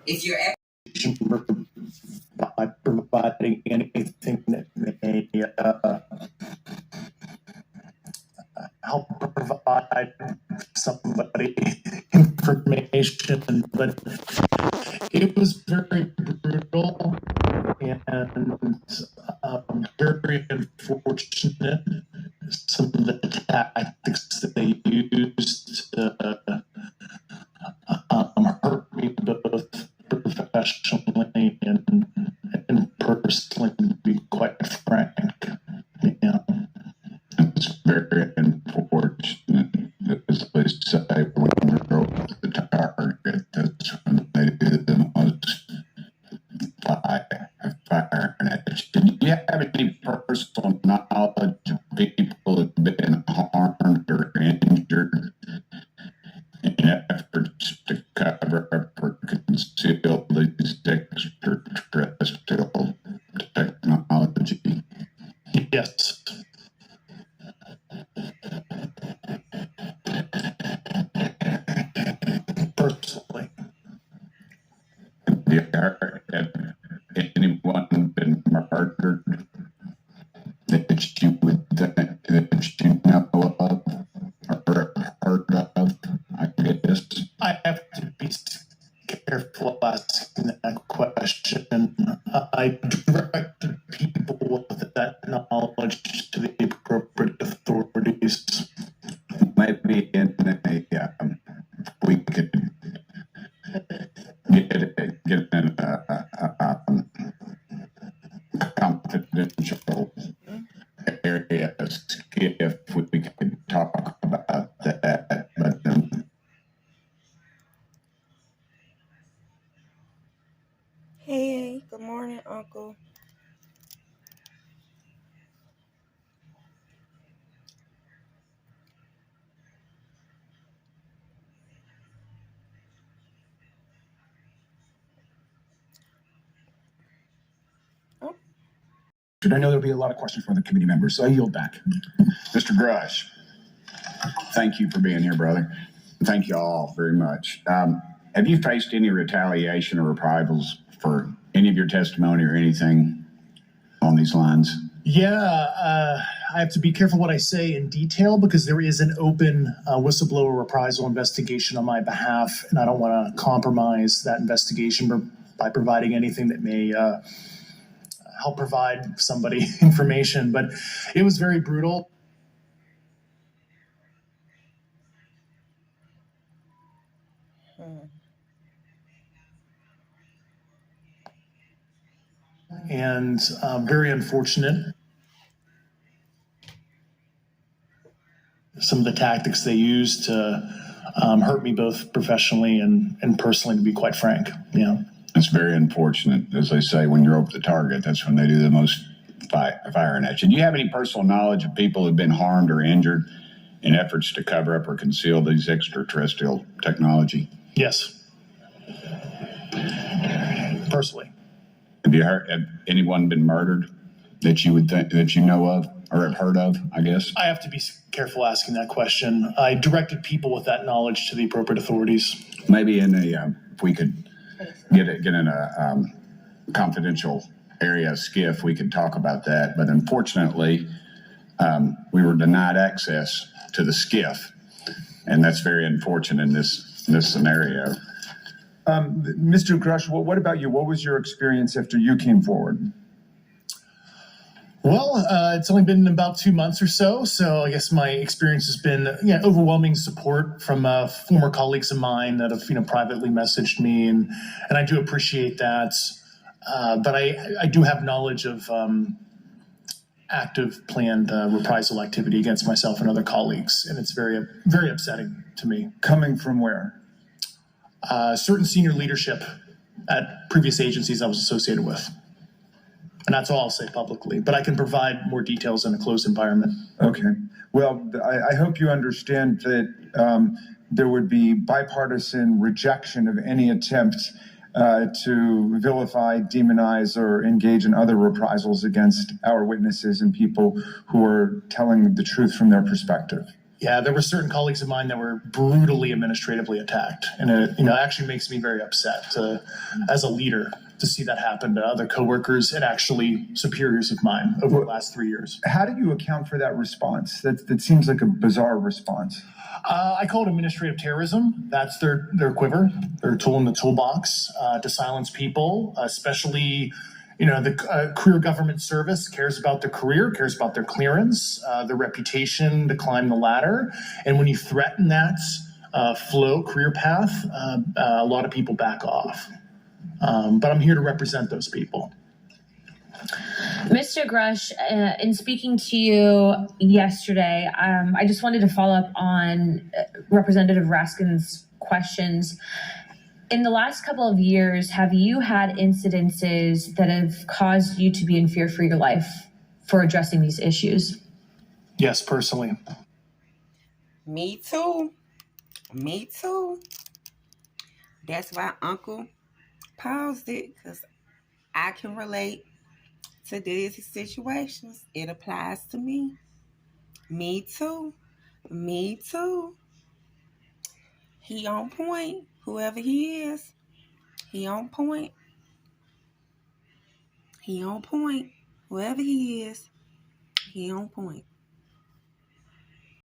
If you're by providing anything that may help provide somebody information, but it was very brutal and very unfortunate. Some of the tactics that they used to hurt me both professionally and personally, to be quite frank. Yeah. It's very unfortunate, as they say, when we're over the target, that's when they do the most fire and action. Do you have any personal knowledge of people who've been harmed or injured in efforts to cover up or conceal these extraterrestrial technology? Yes. Personally. Have anyone been murdered that you would that you know of or heard of? I guess I have to be careful asking that question. I directed people with that knowledge to the appropriate authorities. Maybe in we could get in a confidential area if we could talk about that. But Hey, good morning, Uncle. I know there'll be a lot of questions from the committee members, so I yield back. Mr. Grush, thank you for being here, brother. Thank you all very much. Have you faced any retaliation or reprisals for any of your testimony or anything on these lines? Yeah, I have to be careful what I say in detail because there is an open whistleblower reprisal investigation on my behalf, and I don't want to compromise that investigation by providing anything that may help provide somebody information. But it was very brutal. And very unfortunate. Some of the tactics they used to hurt me both professionally and personally, to be quite frank. Yeah. It's very unfortunate. As they say, when you're over the target, that's when they do the most firing at you. Do you have any personal knowledge of people who've been harmed or injured in efforts to cover up or conceal these extraterrestrial technology? Yes. Personally. Have anyone been murdered that you would think that you know of or have heard of, I guess? I have to be careful asking that question. I directed people with that knowledge to the appropriate authorities. Maybe in a, if we could get in a confidential area skiff, we could talk about that. But unfortunately, we were denied access to the skiff, and that's very unfortunate in this scenario. Mr. Grush, what about you? What was your experience after you came forward? Well, it's only been about 2 months or so. So I guess my experience has been overwhelming support from former colleagues of mine that have privately messaged me, and I do appreciate that. But I do have knowledge of active planned reprisal activity against myself and other colleagues, and it's very, very upsetting to me. Coming from where? Certain senior leadership at previous agencies I was associated with. And that's all I'll say publicly, but I can provide more details in a closed environment. Okay. Well, I hope you understand that there would be bipartisan rejection of any attempt to vilify, demonize, or engage in other reprisals against our witnesses and people who are telling the truth from their perspective. Yeah, there were certain colleagues of mine that were brutally administratively attacked, and it actually makes me very upset as a leader to see that happen to other coworkers and actually superiors of mine over the last 3 years. How do you account for that response? That seems like a bizarre response. I call it administrative terrorism. That's their quiver, their tool in the toolbox to silence people, especially. The career government service cares about their career, cares about their clearance, their reputation to climb the ladder. And when you threaten that career path, a lot of people back off. But I'm here to represent those people. Mr. Grush, in speaking to you yesterday, I just wanted to follow up on Representative Raskin's questions. In the last couple of years, have you had incidences that have caused you to be in fear for your life for addressing these issues? Yes, personally. Me too. Me too. That's why Uncle paused it, because I can relate to these situations. It applies to me. Me too. Me too. He on point. Whoever he is, he on point. He on point. Whoever he is, he on point.